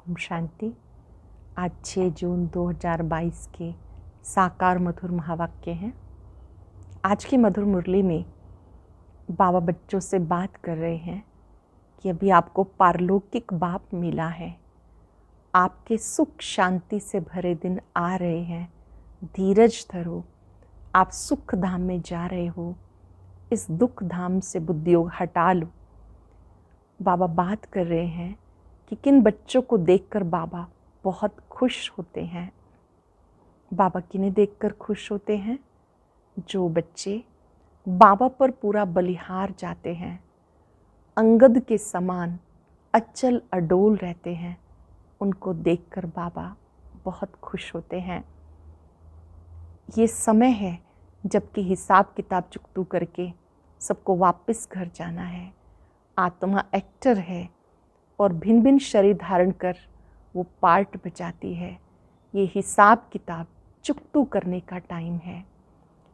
ओम शांति। आज 6 जून 2022 के साकार मधुर महावाक्य हैं। आज की मधुर मुरली में बाबा बच्चों से बात कर रहे हैं कि अभी आपको पारलौकिक बाप मिला है, आपके सुख शांति से भरे दिन आ रहे हैं, धीरज धरो, आप सुख धाम में जा रहे हो, इस दुख धाम से बुद्धियोग हटा लो। बाबा बात कर रहे हैं कि किन बच्चों को देखकर बाबा बहुत खुश होते हैं। बाबा किन्हें देखकर खुश होते हैं? जो बच्चे बाबा पर पूरा बलिहार जाते हैं, अंगद के समान अचल अडोल रहते हैं, उनको देखकर बाबा बहुत खुश होते हैं। ये समय है जबकि हिसाब किताब चुकतू करके सबको वापस घर जाना है। आत्मा एक्टर है और भिन्न भिन्न शरीर धारण कर वो पार्ट बजाती है। ये हिसाब किताब चुकतू करने का टाइम है।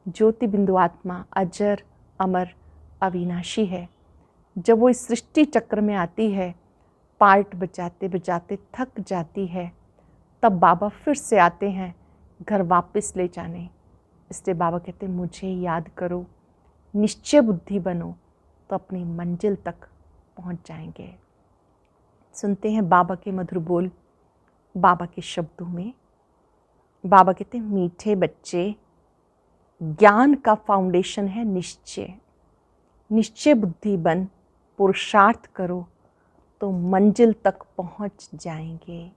ज्योति बिंदु आत्मा अजर अमर अविनाशी है। जब वो इस सृष्टि चक्र में आती है, पार्ट बजाते बजाते थक जाती है, तब बाबा फिर से आते हैं घर वापस ले जाने। इसलिए बाबा कहते हैं मुझे याद करो, निश्चय बुद्धि बनो तो अपनी मंजिल तक पहुंच जाएंगे। सुनते हैं बाबा के मधुर बोल, बाबा के शब्दों में। बाबा कहते हैं मीठे बच्चे, ज्ञान का फाउंडेशन है निश्चय। निश्चय बुद्धि बन पुरुषार्थ करो तो मंजिल तक पहुंच जाएंगे।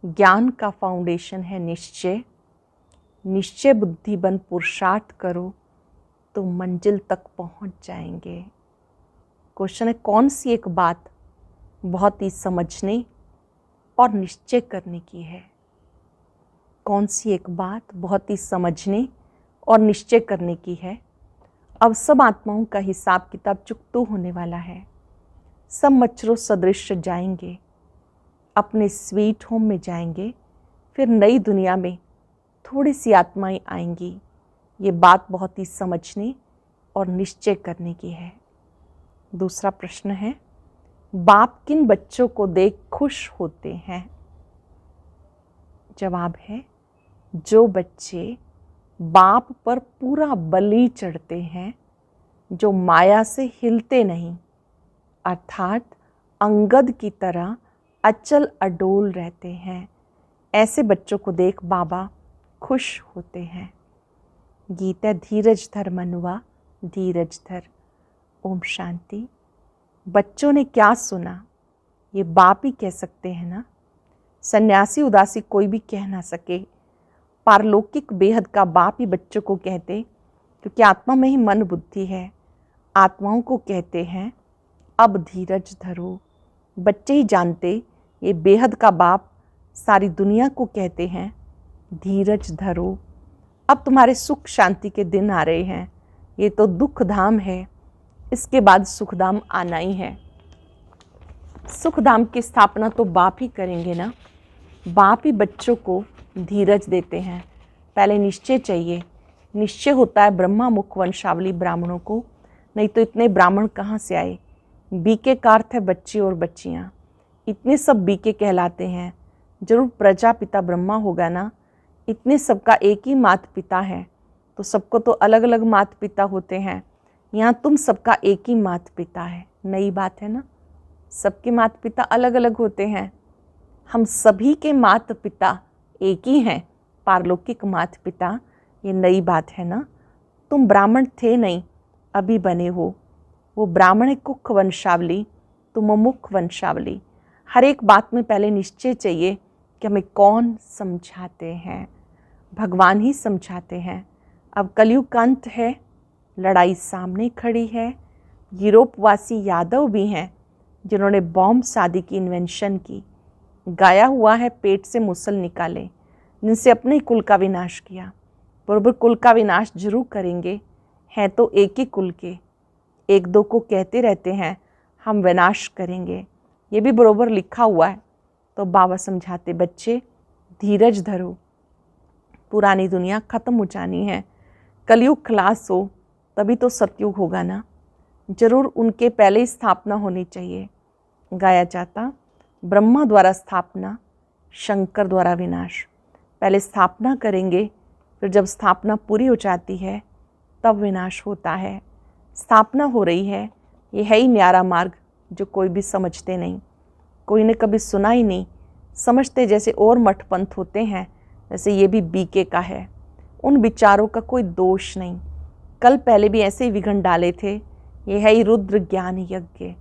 ज्ञान का फाउंडेशन है निश्चय। निश्चय बुद्धि बन पुरुषार्थ करो तो मंजिल तक पहुंच जाएंगे। क्वेश्चन है, कौन सी एक बात बहुत ही समझने और निश्चय करने की है? कौन सी एक बात बहुत ही समझने और निश्चय करने की है? अब सब आत्माओं का हिसाब किताब चुकतू होने वाला है। सब मच्छरों सदृश जाएंगे, अपने स्वीट होम में जाएंगे, फिर नई दुनिया में थोड़ी सी आत्माएं आएंगी। ये बात बहुत ही समझने और निश्चय करने की है। दूसरा प्रश्न है, बाप किन बच्चों को देख खुश होते हैं? जवाब है, जो बच्चे बाप पर पूरा बलि चढ़ते हैं, जो माया से हिलते नहीं, अर्थात अंगद की तरह अचल अडोल रहते हैं, ऐसे बच्चों को देख बाबा खुश होते हैं। गीत है, धीरज धर मनुआ, धीरज धर। ओम शांति। बच्चों ने क्या सुना ये बाप ही कह सकते हैं ना। सन्यासी उदासी कोई भी कह ना सके। पारलौकिक बेहद का बाप ही बच्चों को कहते, क्योंकि आत्मा में ही मन बुद्धि है। आत्माओं को कहते हैं अब धीरज धरो। बच्चे ही जानते ये बेहद का बाप सारी दुनिया को कहते हैं धीरज धरो। अब तुम्हारे सुख शांति के दिन आ रहे हैं। ये तो दुख धाम है, इसके बाद सुखधाम आना ही है। सुखधाम की स्थापना तो बाप ही करेंगे ना। बाप ही बच्चों को धीरज देते हैं। पहले निश्चय चाहिए। निश्चय होता है ब्रह्मा मुख वंशावली ब्राह्मणों को, नहीं तो इतने ब्राह्मण कहाँ से आए। बीके का अर्थ है बच्चे और बच्चियाँ। इतने सब बीके कहलाते हैं। जरूर प्रजापिता ब्रह्मा होगा ना। इतने सबका एक ही माता पिता है, तो सबको तो अलग अलग माता पिता होते हैं। यहाँ तुम सबका एक ही माता पिता है, नई बात है ना। सबके माता पिता अलग अलग होते हैं, हम सभी के माता पिता एक ही हैं, पारलौकिक माता पिता। ये नई बात है ना। तुम ब्राह्मण थे नहीं, अभी बने हो। वो ब्राह्मण है कुख वंशावली, तुम मुख वंशावली। हर एक बात में पहले निश्चय चाहिए कि हमें कौन समझाते हैं। भगवान ही समझाते हैं। अब कलयुग का अंत है, लड़ाई सामने खड़ी है। यूरोपवासी यादव भी हैं जिन्होंने बॉम्ब शादी की इन्वेंशन की। गाया हुआ है पेट से मुसल निकाले, जिनसे अपने कुल का विनाश किया। बरोबर कुल का विनाश जरूर करेंगे, हैं तो एक ही कुल के। एक दो को कहते रहते हैं हम विनाश करेंगे, ये भी बरोबर लिखा हुआ है। तो बाबा समझाते, बच्चे धीरज धरो, पुरानी दुनिया ख़त्म हो जानी है। कलयुग खलास हो तभी तो सतयुग होगा ना। जरूर उनके पहले ही स्थापना होनी चाहिए। गाया जाता, ब्रह्मा द्वारा स्थापना, शंकर द्वारा विनाश। पहले स्थापना करेंगे, फिर जब स्थापना पूरी हो जाती है तब विनाश होता है। स्थापना हो रही है, ये है ही न्यारा मार्ग जो कोई भी समझते नहीं, कोई ने कभी सुना ही नहीं। समझते जैसे और मठ पंथ होते हैं, जैसे ये भी बीके का है। उन विचारों का कोई दोष नहीं, कल पहले भी ऐसे ही विघन डाले थे। ये है ही रुद्र ज्ञान यज्ञ।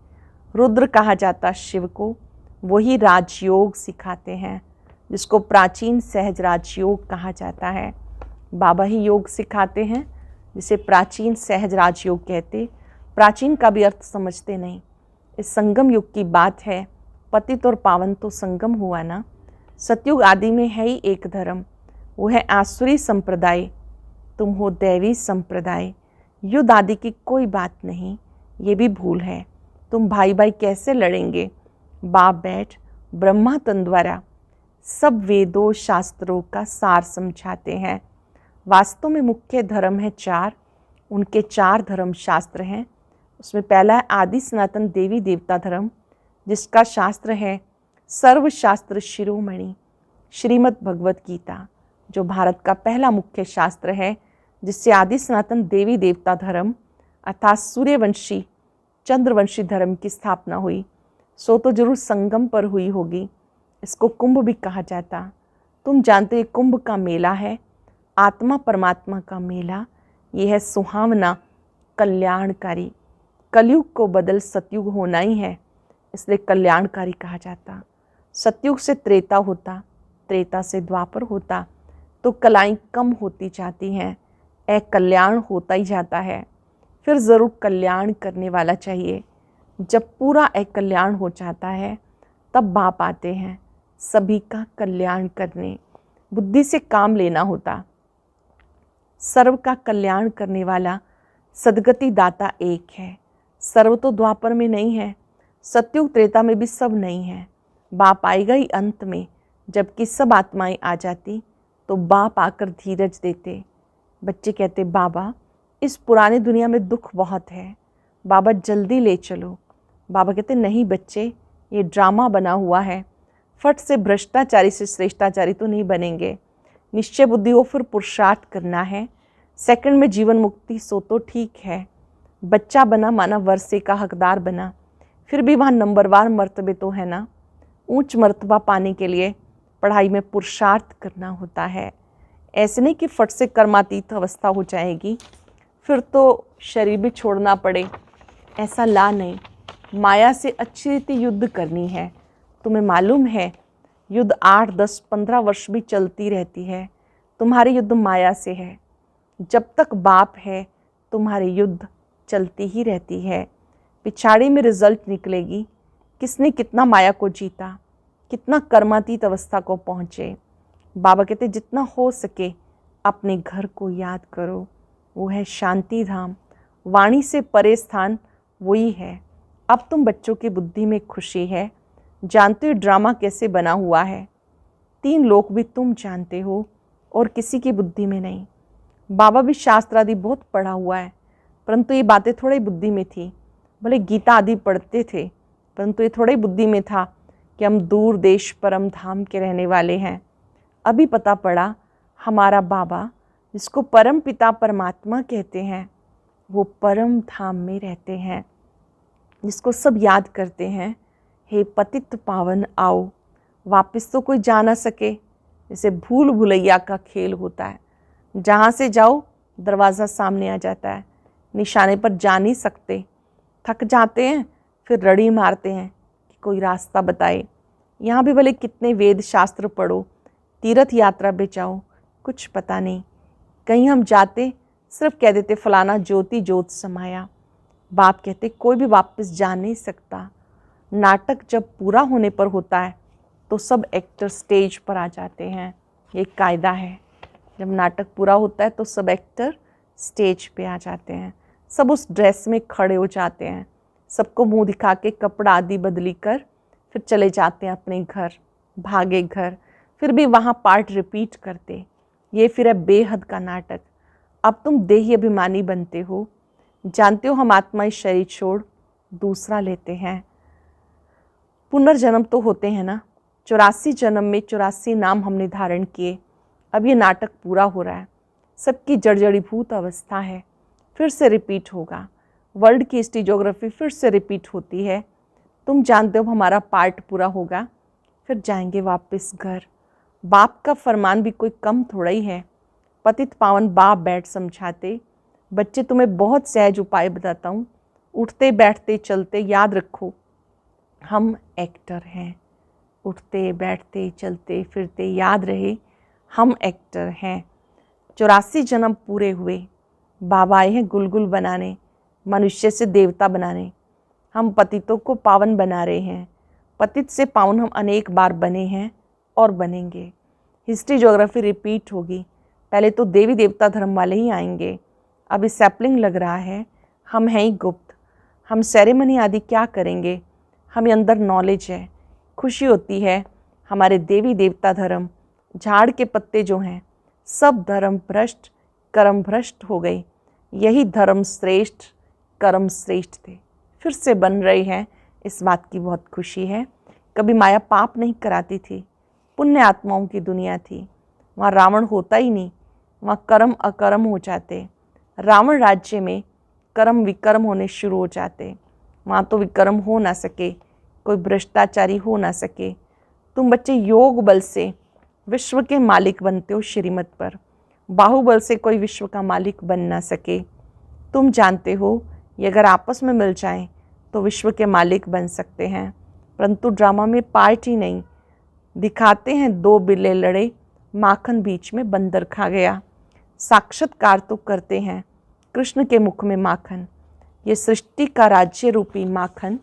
रुद्र कहा जाता शिव को, वही राजयोग सिखाते हैं, जिसको प्राचीन सहज राजयोग कहा जाता है। बाबा ही योग सिखाते हैं, जिसे प्राचीन सहज राजयोग कहते। प्राचीन का भी अर्थ समझते नहीं। इस संगम युग की बात है, पतित और पावन तो संगम हुआ ना। सतयुग आदि में है ही एक धर्म, वो है आसुरी संप्रदाय, तुम हो दैवी संप्रदाय। युद्ध आदि की कोई बात नहीं, ये भी भूल है। तुम भाई भाई कैसे लड़ेंगे? बाप बैठ ब्रह्मा तन द्वारा सब वेदों शास्त्रों का सार समझाते हैं। वास्तव में मुख्य धर्म है चार, उनके चार धर्म शास्त्र हैं। उसमें पहला है आदि सनातन देवी देवता धर्म, जिसका शास्त्र है सर्वशास्त्र शिरोमणि श्रीमद् भगवत गीता, जो भारत का पहला मुख्य शास्त्र है, जिससे आदि सनातन देवी देवता धर्म अर्थात सूर्यवंशी चंद्रवंशी धर्म की स्थापना हुई। सो तो जरूर संगम पर हुई होगी। इसको कुंभ भी कहा जाता। तुम जानते हो कुंभ का मेला है आत्मा परमात्मा का मेला। ये है सुहावना कल्याणकारी। कलयुग को बदल सतयुग होना ही है, इसलिए कल्याणकारी कहा जाता। सतयुग से त्रेता होता, त्रेता से द्वापर होता, तो कलाएं कम होती जाती हैं, कल्याण होता ही जाता है। फिर ज़रूर कल्याण करने वाला चाहिए। जब पूरा कल्याण हो जाता है तब बाप आते हैं सभी का कल्याण करने। बुद्धि से काम लेना होता। सर्व का कल्याण करने वाला सद्गति दाता एक है। सर्व तो द्वापर में नहीं है, सतयुग त्रेता में भी सब नहीं है। बाप आएगा ही अंत में, जबकि सब आत्माएं आ जाती तो बाप आकर धीरज देते। बच्चे कहते बाबा इस पुरानी दुनिया में दुख बहुत है, बाबा जल्दी ले चलो। बाबा कहते नहीं बच्चे, ये ड्रामा बना हुआ है। फट से भ्रष्टाचारी से श्रेष्ठाचारी तो नहीं बनेंगे। निश्चय बुद्धि हो, फिर पुरुषार्थ करना है। सेकंड में जीवन मुक्ति सो तो ठीक है। बच्चा बना माना वर्षे का हकदार बना, फिर भी वहाँ नंबरवार मर्तबे तो है ना। ऊंच मर्तबा पाने के लिए पढ़ाई में पुरुषार्थ करना होता है। ऐसे नहीं कि फट से कर्मातीत अवस्था हो जाएगी, फिर तो शरीर भी छोड़ना पड़े, ऐसा ला नहीं। माया से अच्छी रीति युद्ध करनी है। तुम्हें मालूम है युद्ध 8, 10, 15 वर्ष भी चलती रहती है। तुम्हारी युद्ध माया से है। जब तक बाप है तुम्हारी युद्ध चलती ही रहती है। पिछाड़ी में रिजल्ट निकलेगी, किसने कितना माया को जीता, कितना कर्मातीत अवस्था को पहुँचे। बाबा कहते जितना हो सके अपने घर को याद करो, वो है शांति धाम। वाणी से परे स्थान वही है। अब तुम बच्चों की बुद्धि में खुशी है। जानते हो ड्रामा कैसे बना हुआ है। 3 लोक भी तुम जानते हो और किसी की बुद्धि में नहीं। बाबा भी शास्त्र आदि बहुत पढ़ा हुआ है, परंतु ये बातें थोड़ी बुद्धि में थी। भले गीता आदि पढ़ते थे, परंतु ये थोड़ी बुद्धि में था कि हम दूर देश परम धाम के रहने वाले हैं। अभी पता पड़ा हमारा बाबा, जिसको परम पिता परमात्मा कहते हैं, वो परम धाम में रहते हैं, जिसको सब याद करते हैं। हे पतित पावन आओ। वापस तो कोई जा ना सके, जैसे भूल भुलैया का खेल होता है। जहाँ से जाओ दरवाज़ा सामने आ जाता है, निशाने पर जा नहीं सकते। थक जाते हैं, फिर रड़ी मारते हैं कि कोई रास्ता बताए। यहाँ भी भले कितने वेद शास्त्र पढ़ो, तीर्थ यात्रा पे जाओ, कुछ पता नहीं। कहीं हम जाते सिर्फ कह देते फलाना ज्योति ज्योत समाया। बाप कहते कोई भी वापस जा नहीं सकता। नाटक जब पूरा होने पर होता है तो सब एक्टर स्टेज पर आ जाते हैं। ये कायदा है। जब नाटक पूरा होता है तो सब एक्टर स्टेज पे आ जाते हैं। सब उस ड्रेस में खड़े हो जाते हैं, सबको मुंह दिखा के कपड़ा आदि बदली कर फिर चले जाते हैं अपने घर, भागे घर। फिर भी वहाँ पार्ट रिपीट करते। ये फिर है बेहद का नाटक। अब तुम देही अभिमानी बनते हो। जानते हो हम आत्मा इस शरीर छोड़ दूसरा लेते हैं। पुनर्जन्म तो होते हैं ना, 84 जन्म में 84 नाम हमने धारण किए। अब ये नाटक पूरा हो रहा है, सबकी जड़जड़ीभूत अवस्था है, फिर से रिपीट होगा। वर्ल्ड की हिस्ट्री ज्योग्राफी फिर से रिपीट होती है। तुम जानते हो हमारा पार्ट पूरा होगा, फिर जाएंगे वापस घर। बाप का फरमान भी कोई कम थोड़ा ही है। पतित पावन बाप बैठ समझाते, बच्चे तुम्हें बहुत सहज उपाय बताता हूँ, उठते बैठते चलते याद रखो हम एक्टर हैं। उठते बैठते चलते फिरते याद रहे हम एक्टर हैं। 84 जन्म पूरे हुए, बाबा आए हैं गुलगुल बनाने, मनुष्य से देवता बनाने। हम पतितों को पावन बना रहे हैं। पतित से पावन हम अनेक बार बने हैं और बनेंगे। हिस्ट्री ज्योग्राफी रिपीट होगी। पहले तो देवी देवता धर्म वाले ही आएंगे। अभी सैपलिंग लग रहा है, हम हैं ही गुप्त। हम सेरेमनी आदि क्या करेंगे, हमें अंदर नॉलेज है। खुशी होती है हमारे देवी देवता धर्म, झाड़ के पत्ते जो हैं सब धर्म भ्रष्ट कर्म भ्रष्ट हो गए। यही धर्म श्रेष्ठ कर्म श्रेष्ठ थे, फिर से बन रहे हैं। इस बात की बहुत खुशी है। कभी माया पाप नहीं कराती थी, पुण्य आत्माओं की दुनिया थी। वहाँ रावण होता ही नहीं, वहाँ कर्म अकर्म हो जाते। रावण राज्य में कर्म विकर्म होने शुरू हो जाते। वहाँ तो विकर्म हो ना सके, कोई भ्रष्टाचारी हो ना सके। तुम बच्चे योग बल से विश्व के मालिक बनते हो श्रीमत पर। बाहुबल से कोई विश्व का मालिक बन ना सके। तुम जानते हो ये अगर आपस में मिल जाएं तो विश्व के मालिक बन सकते हैं, परंतु ड्रामा में पार्ट ही नहीं। दिखाते हैं दो बिल्ले लड़े, माखन बीच में बंदर खा गया। साक्षात्कार तो करते हैं कृष्ण के मुख में माखन। ये सृष्टि का राज्य रूपी माखन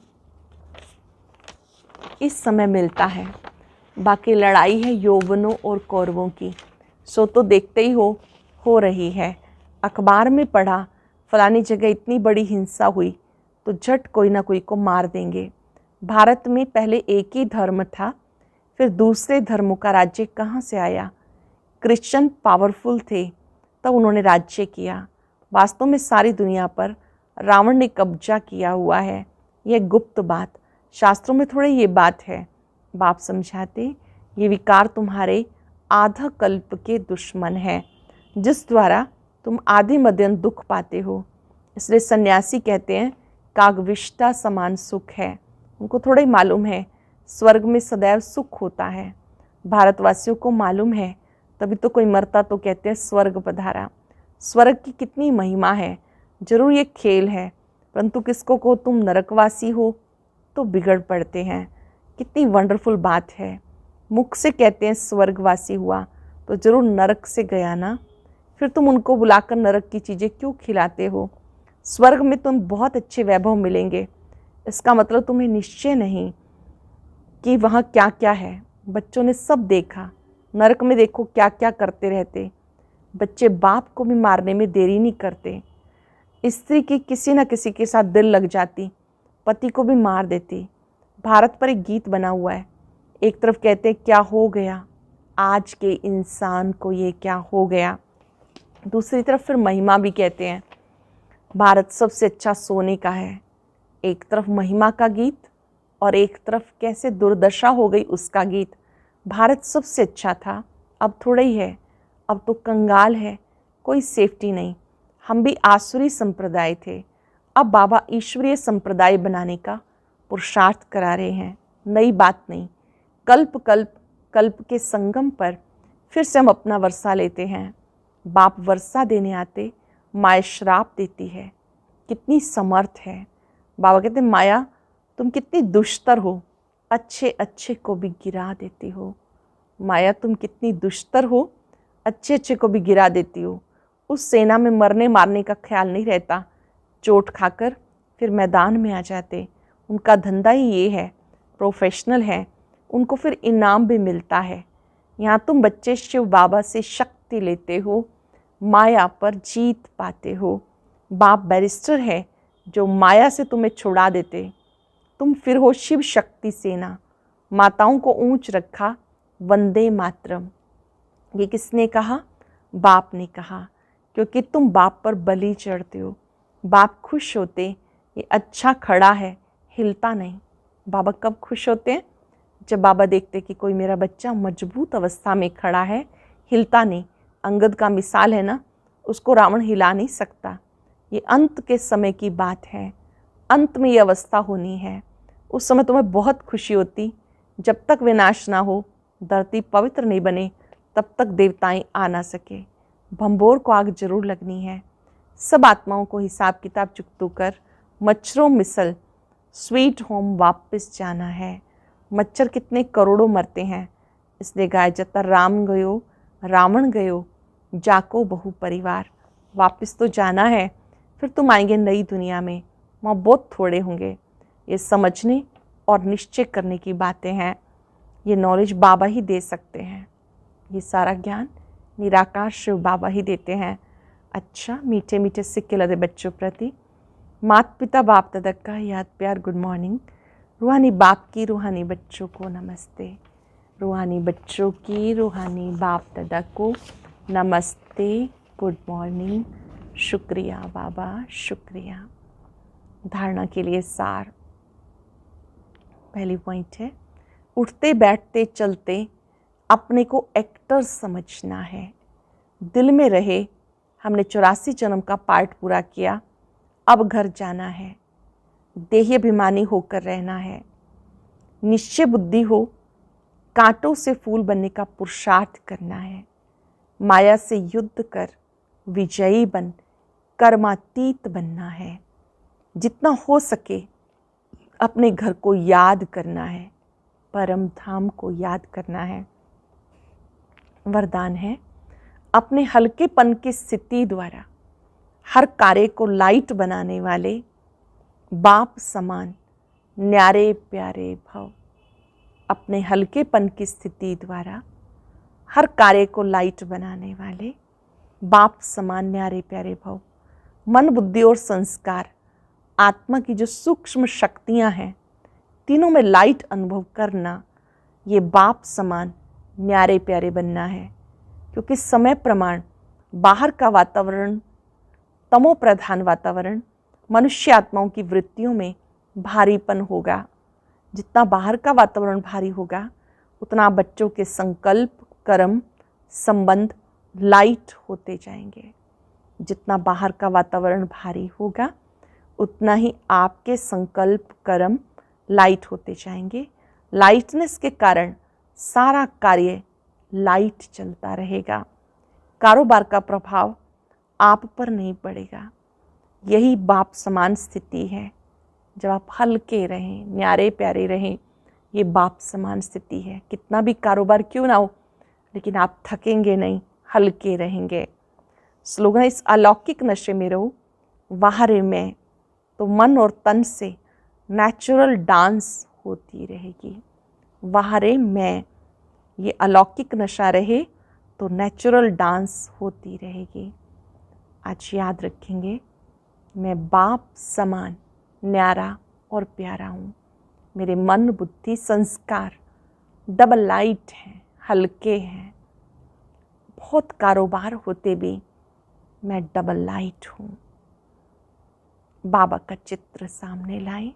इस समय मिलता है। बाकी लड़ाई है यौवनों और कौरवों की, सो तो देखते ही हो रही है। अखबार में पढ़ा फलानी जगह इतनी बड़ी हिंसा हुई तो झट कोई ना कोई को मार देंगे। भारत में पहले एक ही धर्म था, फिर दूसरे धर्मों का राज्य कहाँ से आया? क्रिश्चियन पावरफुल थे तब उन्होंने राज्य किया। वास्तव में सारी दुनिया पर रावण ने कब्जा किया हुआ है। यह गुप्त बात, शास्त्रों में थोड़ी ये बात है। बाप समझाते ये विकार तुम्हारे आधा कल्प के दुश्मन है, जिस द्वारा तुम आदि मध्यंत दुख पाते हो। इसलिए सन्यासी कहते हैं कागविष्टा समान सुख है। उनको थोड़ा ही मालूम है स्वर्ग में सदैव सुख होता है। भारतवासियों को मालूम है, तभी तो कोई मरता तो कहते हैं स्वर्ग पधारा। स्वर्ग की कितनी महिमा है। जरूर ये खेल है, परंतु किसको को तुम नरकवासी हो तो बिगड़ पड़ते हैं। कितनी वंडरफुल बात है। मुख से कहते हैं स्वर्गवासी हुआ तो जरूर नरक से गया ना, फिर तुम उनको बुलाकर नरक की चीज़ें क्यों खिलाते हो? स्वर्ग में तुम बहुत अच्छे वैभव मिलेंगे, इसका मतलब तुम्हें निश्चय नहीं कि वहाँ क्या क्या है। बच्चों ने सब देखा, नरक में देखो क्या क्या करते रहते। बच्चे बाप को भी मारने में देरी नहीं करते। स्त्री की किसी न किसी के साथ दिल लग जाती, पति को भी मार देती। भारत पर एक गीत बना हुआ है, एक तरफ कहते हैं क्या हो गया आज के इंसान को, ये क्या हो गया। दूसरी तरफ फिर महिमा भी कहते हैं भारत सबसे अच्छा सोने का है। एक तरफ महिमा का गीत और एक तरफ कैसे दुर्दशा हो गई उसका गीत। भारत सबसे अच्छा था, अब थोड़ा ही है, अब तो कंगाल है, कोई सेफ्टी नहीं। हम भी आसुरी संप्रदाय थे, अब बाबा ईश्वरीय संप्रदाय बनाने का पुरुषार्थ करा रहे हैं। नई बात नहीं, कल्प कल्प कल्प के संगम पर फिर से हम अपना वर्षा लेते हैं। बाप वर्षा देने आते, माया श्राप देती है। कितनी समर्थ है। बाबा कहते हैं माया तुम कितनी दुष्टर हो, अच्छे अच्छे को भी गिरा देती हो। माया तुम कितनी दुष्टर हो, अच्छे अच्छे को भी गिरा देती हो। उस सेना में मरने मारने का ख्याल नहीं रहता, चोट खाकर फिर मैदान में आ जाते। उनका धंधा ही ये है, प्रोफेशनल है, उनको फिर इनाम भी मिलता है। यहाँ तुम बच्चे शिव बाबा से शक्ति लेते हो, माया पर जीत पाते हो। बाप बैरिस्टर है जो माया से तुम्हें छुड़ा देते। तुम फिर हो शिव शक्ति सेना। माताओं को ऊंच रखा, वंदे मातरम। ये किसने कहा? बाप ने कहा, क्योंकि तुम बाप पर बलि चढ़ते हो। बाप खुश होते, ये अच्छा खड़ा है, हिलता नहीं। बाबा कब खुश होते हैं? जब बाबा देखते कि कोई मेरा बच्चा मजबूत अवस्था में खड़ा है, हिलता नहीं। अंगद का मिसाल है ना, उसको रावण हिला नहीं सकता। ये अंत के समय की बात है, अंत में ये अवस्था होनी है। उस समय तुम्हें बहुत खुशी होती। जब तक विनाश ना हो, धरती पवित्र नहीं बने, तब तक देवताएं आ ना सके। भंबोर को आग जरूर लगनी है। सब आत्माओं को हिसाब किताब चुकतू कर मच्छरों मिसल स्वीट होम वापस जाना है। मच्छर कितने करोड़ों मरते हैं, इसलिए गाय जाता राम गयो रावण गयो, जाको बहु परिवार। वापस तो जाना है, फिर तुम आएंगे नई दुनिया में, वहाँ बहुत थोड़े होंगे। ये समझने और निश्चय करने की बातें हैं। ये नॉलेज बाबा ही दे सकते हैं। ये सारा ज्ञान निराकार शिव बाबा ही देते हैं। अच्छा, मीठे मीठे सिक्के लदे बच्चों प्रति माता पिता बाप दादा का याद प्यार गुड मॉर्निंग। रूहानी बाप की रूहानी बच्चों को नमस्ते। रूहानी बच्चों की रूहानी बाप दादा को नमस्ते, गुड मॉर्निंग, शुक्रिया बाबा, शुक्रिया। धारणा के लिए सार। पहली पॉइंट है, उठते बैठते चलते अपने को एक्टर समझना है। दिल में रहे हमने 84 जन्म का पार्ट पूरा किया, अब घर जाना है। देही अभिमानी होकर रहना है। निश्चय बुद्धि हो, कांटों से फूल बनने का पुरुषार्थ करना है। माया से युद्ध कर विजयी बन कर्मातीत बनना है। जितना हो सके अपने घर को याद करना है, परम धाम को याद करना है। वरदान है, अपने हल्केपन की स्थिति द्वारा हर कार्य को लाइट बनाने वाले बाप समान न्यारे प्यारे भव। अपने हल्केपन की स्थिति द्वारा हर कार्य को लाइट बनाने वाले बाप समान न्यारे प्यारे भव। मन, बुद्धि और संस्कार, आत्मा की जो सूक्ष्म शक्तियां हैं, तीनों में लाइट अनुभव करना, ये बाप समान न्यारे प्यारे बनना है। क्योंकि समय प्रमाण बाहर का वातावरण, तमो प्रधान वातावरण, मनुष्य आत्माओं की वृत्तियों में भारीपन होगा। जितना बाहर का वातावरण भारी होगा, उतना बच्चों के संकल्प, कर्म, संबंध लाइट होते जाएंगे। जितना बाहर का वातावरण भारी होगा, उतना ही आपके संकल्प, कर्म लाइट होते जाएंगे। लाइटनेस के कारण सारा कार्य लाइट चलता रहेगा। कारोबार का प्रभाव आप पर नहीं पड़ेगा। यही बाप समान स्थिति है। जब आप हल्के रहें, न्यारे प्यारे रहें, ये बाप समान स्थिति है। कितना भी कारोबार क्यों ना हो, लेकिन आप थकेंगे नहीं, हल्के रहेंगे। स्लोगन, इस अलौकिक नशे में रहो, वाहरे में, तो मन और तन से नेचुरल डांस होती रहेगी। वाहरे में ये अलौकिक नशा रहे तो नेचुरल डांस होती रहेगी। आज याद रखेंगे, मैं बाप समान न्यारा और प्यारा हूँ। मेरे मन, बुद्धि, संस्कार डबल लाइट हैं, हल्के हैं। बहुत कारोबार होते भी मैं डबल लाइट हूँ। बाबा का चित्र सामने लाएं।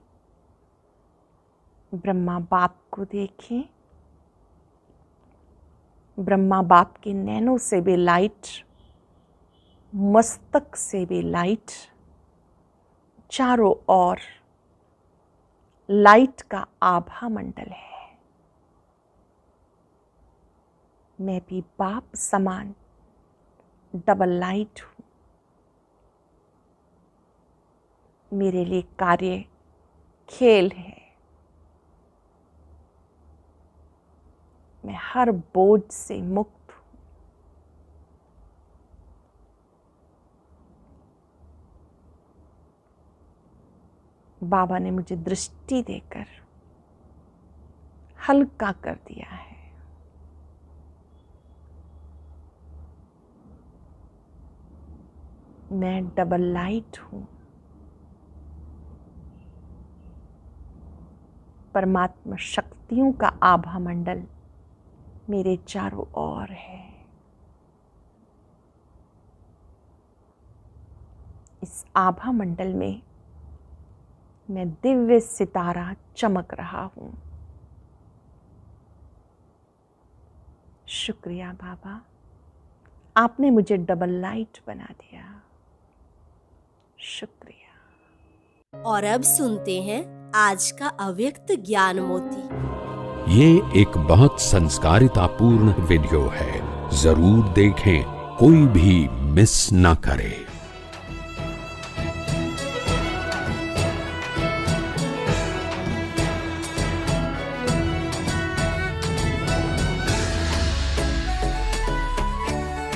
ब्रह्मा बाप को देखें। ब्रह्मा बाप के नैनों से भी लाइट, मस्तक से भी लाइट, चारों ओर लाइट का आभा मंडल है। मैं भी बाप समान डबल लाइट हूँ। मेरे लिए कार्य खेल है। मैं हर बोझ से मुक्त हूँ। बाबा ने मुझे दृष्टि देकर हल्का कर दिया है। मैं डबल लाइट हूँ। परमात्मा शक्तियों का आभा मंडल मेरे चारों ओर है। इस आभा मंडल में मैं दिव्य सितारा चमक रहा हूँ। शुक्रिया बाबा, आपने मुझे डबल लाइट बना दिया। शुक्रिया। और अब सुनते हैं आज का अव्यक्त ज्ञान मोती। ये एक बहुत संस्कारितापूर्ण वीडियो है, जरूर देखें, कोई भी मिस ना करे।